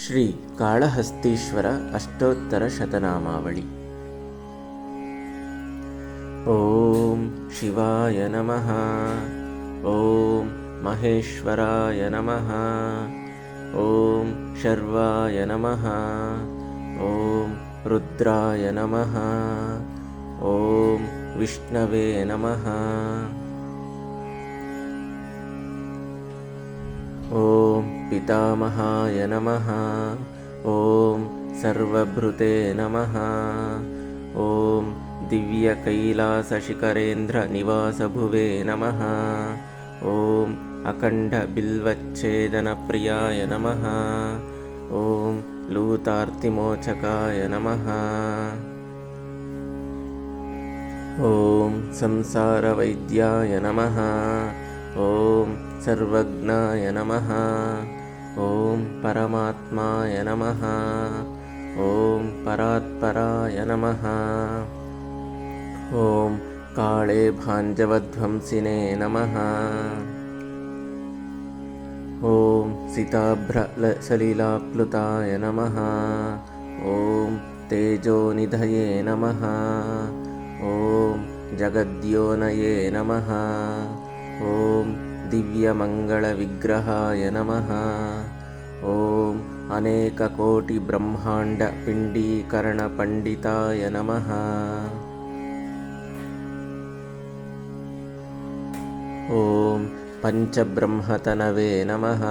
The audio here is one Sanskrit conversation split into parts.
ಶ್ರೀ ಕಾಳಹಸ್ತೀಶ್ವರ ಅಷ್ಟೋತ್ತರ ಶತನಾಮಾವಳಿ. ಓಂ ಶಿವಾಯ ನಮಃ. ಓಂ ಮಹೇಶ್ವರಾಯ ನಮಃ. ಓಂ ಶರ್ವಾಯ ನಮಃ. ಓಂ ರುದ್ರಾಯ ನಮಃ. ಓಂ ವಿಷ್ಣವೇ ನಮಃ. ಓಂ ಪಿತಾಮಹಾಯ ನಮಃ. ಓಂ ಸರ್ವಭೃತೆ ನಮಃ. ಓಂ ದಿವ್ಯಕೈಲಾಸಶಿಖರೇಂದ್ರ ನಿವಾಸಭುವೇ ನಮಃ. ಓಂ ಅಖಂಡಬಿಲ್ವಚ್ಛೇದನಪ್ರಿಯಾಯ ನಮಃ. ಓಂ ಲೂತಾರ್ತಿಮೋಚಕಾಯ ನಮಃ. ಓಂ ಸಂಸಾರವೈದ್ಯಾಯ ನಮಃ. ಓಂ ಸರ್ವಜ್ಞಾಯ ನಮಃ. ಓಂ ಪರಮಾತ್ಮಾಯ ನಮಃ. ಓಂ ಪರಾತ್ಪರಾಯ ನಮಃ. ಓಂ ಕಾಳೆ ಭಾಂಜವಧ್ವಂಸಿನೇ ನಮಃ. ಓಂ ಸಿತಾಭ್ರಸಲಿಲಾಪ್ಲುತಾಯ ನಮಃ. ಓಂ ತೇಜೋನಿಧಯೇ ನಮಃ. ಓಂ ಜಗದ್ಯೋನಯೇ ನಮಃ. ಓಂ ದಿವ್ಯಮಂಗಳವಿಗ್ರಹಾಯ ನಮಃ. ಓಂ ಅನೇಕಕೋಟಿಬ್ರಹ್ಮಾಂಡಪಿಂಡೀಕರಣಪಂಡಿತಾಯ ನಮಃ. ಓಂ ಪಂಚಬ್ರಹ್ಮತನವೇ ನಮಃ.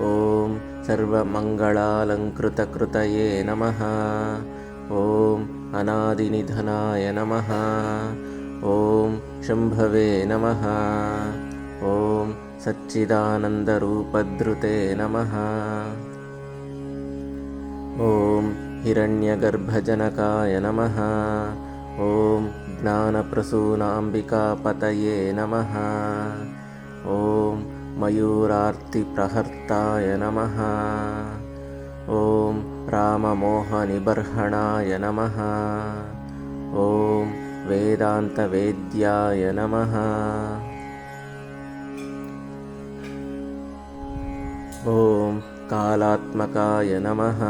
ಓಂ ಸರ್ವಮಂಗಳಾಲಂಕೃತಕೃತಯೇ ನಮಃ. ಓಂ ಅನಾದಿನಿಧನಾಯ ನಮಃ. ಓಂ ಶಂಭವೇ ನಮಃ. ಓಂ ಸಚ್ಚಿದಾನಂದರೂಪಧೃತೆ ನಮಃ. ಓಂ ಹಿರಣ್ಯಗರ್ಭಜನಕಾಯ ನಮಃ. ಓಂ ಜ್ಞಾನಪ್ರಸೂನಾಂಬಿಕಾಪತಯೇ ನಮಃ. ಓಂ ಮಯೂರಾರ್ತಿಪ್ರಹರ್ತಾಯ ನಮಃ. ಓಂ ರಾಮಮೋಹನಿಬರ್ಹಣಾಯ ನಮಃ. ಓಂ ವೇದಾಂತವೇದ್ಯಾಯ ನಮಃ. ಓಂ ಕಾಲಾತ್ಮಕಾಯ ನಮಃ.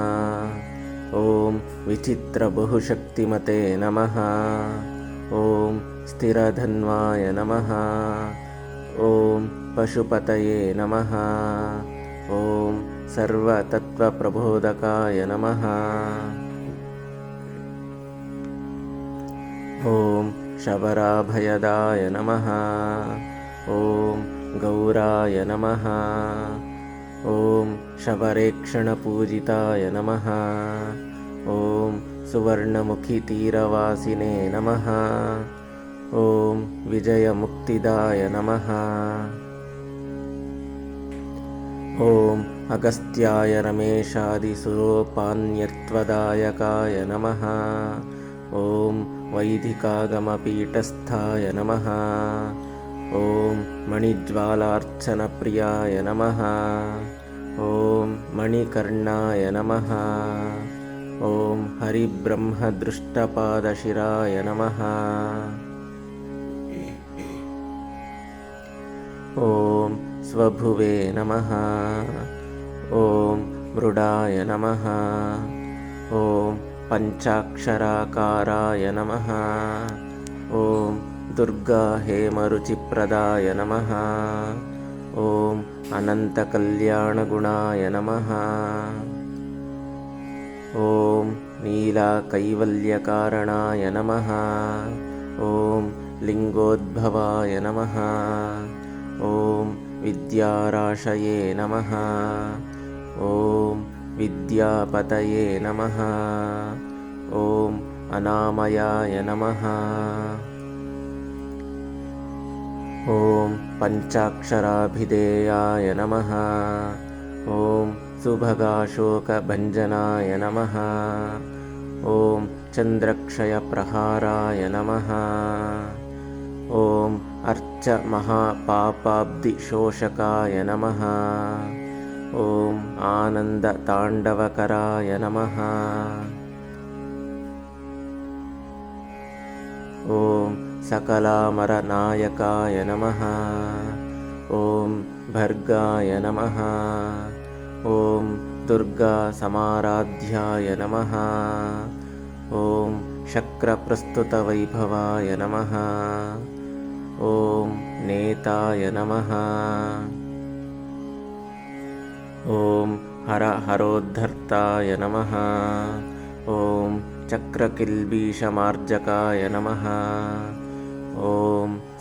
ಓಂ ವಿಚಿತ್ರಬಹುಶಕ್ತಿಮತೆ ನಮಃ. ಓಂ ಸ್ಥಿರಧನ್ವಾಯ ನಮಃ. ಓಂ ಪಶುಪತಯೇ ನಮಃ. ಓಂ ಸರ್ವತತ್ವಪ್ರಬೋಧಕಾಯ ನಮಃ. ಓಂ ಶಬರಾಭಯದಾಯ ನಮಃ. ಓಂ ಗೌರಾಯ ನಮಃ. ಓಂ ಶಬರೇಕ್ಷಣಪೂಜಿತಾಯ ನಮಃ. ಓಂ ಸುವರ್ಣಮುಖಿತೀರವಾಸಿನೇ ನಮಃ. ಓಂ ವಿಜಯಮುಕ್ತಿದಾಯ ನಮಃ. ಓಂ ಅಗಸ್ತ್ಯಾಯ ರಮೇಶಾದಿಸುರೋಪಾನ್ಯತ್ವದಾಯಕಾಯ ನಮಃ. ಓಂ ವೈದಿಕಾಗಮಪೀಠಸ್ಥಾಯ ನಮಃ. ಓಂ ಮಣಿಜ್ವಾಲಾರ್ಚನಪ್ರಿಯಾಯ ನಮಃ. ಓಂ ಮಣಿಕರ್ಣಾಯ ನಮಃ. ಓಂ ಹರಿಬ್ರಹ್ಮದೃಷ್ಟಪಾದಶಿರಾಯ ನಮಃ. ಓಂ ಸ್ವಭುವೇ ನಮಃ. ಓಂ ಮೃಡಾಯ ನಮಃ. ಓಂ ಪಂಚಾಕ್ಷರಾಕಾರಾಯ ನಮಃ. ಓಂ ದುರ್ಗಾ ಹೇಮರುಚಿಪ್ರದಾಯ ನಮಃ. ಓಂ ಅನಂತಕಲ್ಯಾಣಗುಣಾಯ ನಮಃ. ಓಂ ನೀಲಾಕೈವಲ್ಯಕಾರಣಾಯ ನಮಃ. ಓಂ ಲಿಂಗೋದ್ಭವಾಯ ನಮಃ. ಓಂ ವಿದ್ಯಾರಾಶಯೇ ನಮಃ. ಓಂ ವಿದ್ಯಾಪತಯೇ ನಮಃ. ಓಂ ಅನಾಮಯಾಯ ನಮಃ. ಓಂ ಪಂಚಾಕ್ಷರಾಭಿಧೇಯಾಯ ನಮಃ. ಓಂ ಸುಭಗಾಶೋಕಭಂಜನಾಯ ನಮಃ. ಓಂ ಚಂದ್ರಕ್ಷಯಪ್ರಹಾರಾಯ ನಮಃ. ಓಂ ಅರ್ಚ ಮಹಾಪಾಪಾಬ್ಧಿಶೋಷಕಾಯ ನಮಃ. ಓಂ ಆನಂದತಾಂಡವಕರಾಯ ನಮಃ. ಓಂ सकलामरनायकाय नमः। ॐ भर्गाय नमः। ॐ दुर्गा समाराध्याय नमः। ॐ शक्रप्रस्तुतवैभवाय नमः। ॐ नेताय नमः। ॐ हरोद्धर्ताय नमः। ॐ चक्रकिल्बीषमार्जकाय नमः। ॐ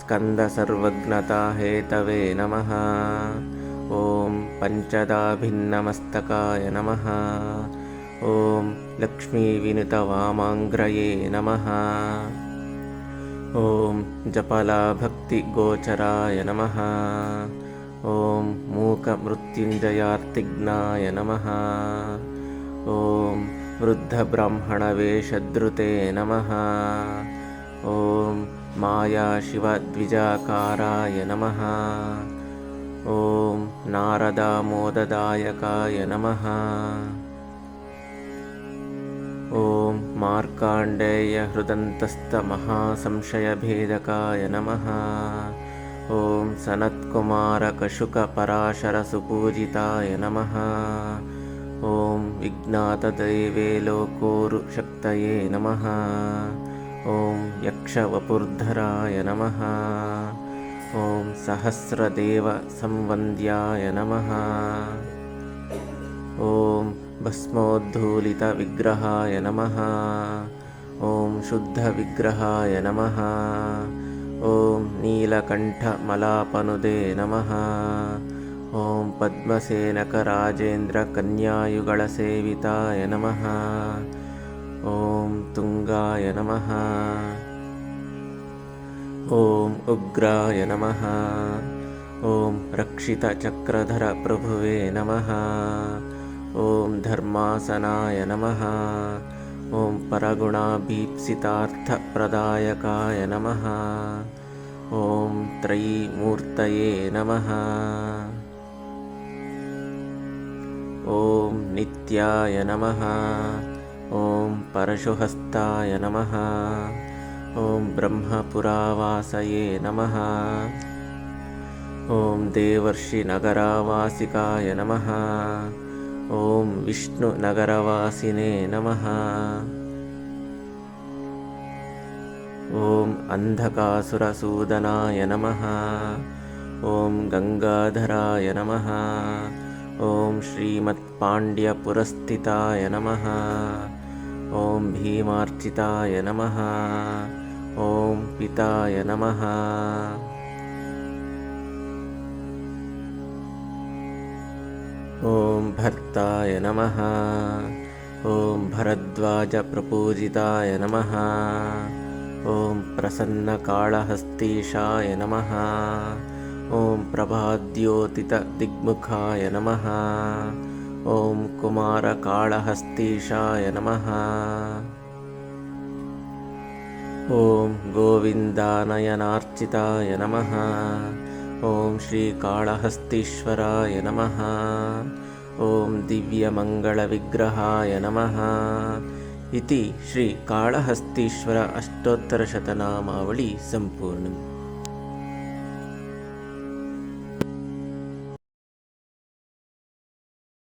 स्कन्दसर्वज्ञताहेतवे नमः। ॐ पञ्चदाभिन्नमस्तकाय नमः। ॐ लक्ष्मीविनुतवामाङ्ग्रये नमः। ॐ जपलाभक्तिगोचराय नमः। ॐ मूकमृत्युञ्जयार्तिघ्नाय नमः। ॐ वृद्धब्राह्मणवेषधृते नमः। ॐ मायाशिवद्विजाकाराय नमः। ॐ नारदामोददायकाय नमः। ॐ मार्काण्डेयहृदन्तस्थमहासंशयभेदकाय नमः। ॐ सनत्कुमारकशुकपराशरसुपूजिताय नमः। ॐ विज्ञातदैवेलोकोरुशक्तये नमः। ॐ यक्षवपुर्धराय नमः। ॐ सहस्रदेवसंवन्द्याय नमः। ॐ भस्मोद्धूलितविग्रहाय नमः। ॐ शुद्धविग्रहाय नमः। ॐ नीलकण्ठमलापनुदे नमः। ॐ पद्मसेनकराजेन्द्रकन्यायुगलसेविताय नमः। ॐ तुङ्गाय नमः। ॐ उग्राय नमः। ॐ रक्षितचक्रधरप्रभुवे नमः। ॐ धर्मासनाय नमः। ॐ परगुणाभीप्सितार्थप्रदायकाय नमः। ॐ त्रयीमूर्तये नमः। ॐ नित्याय नमः। ॐ परशुहस्ताय नमः। ॐ ब्रह्मपुरावासये नमः। ॐ देवर्षिनगरावासिकाय नमः। ॐ विष्णुनगरवासिने नमः। ॐ अन्धकासुरसूदनाय नमः। ॐ गङ्गाधराय नमः। ॐ श्रीमत्पाण्ड्यपुरस्थिताय नमः। ॐ भीमार्चिताय नमः। ॐ पिताय नमः। ॐ भर्ताय नमः। ॐ भरद्वाजप्रपूजिताय नमः। ॐ प्रसन्नकाळहस्तीशाय नमः। ॐ प्रभाद्योतितदिग्मुखाय नमः। ॐ कुमारकाळहस्तीशाय नमः। ॐ गोविन्दानयनार्चिताय नमः। ॐ श्रीकाळहस्तीश्वराय नमः। ॐ दिव्यमङ्गलविग्रहाय नमः। इति श्रीकाळहस्तीश्वर अष्टोत्तरशतनामावळी सम्पूर्णम्।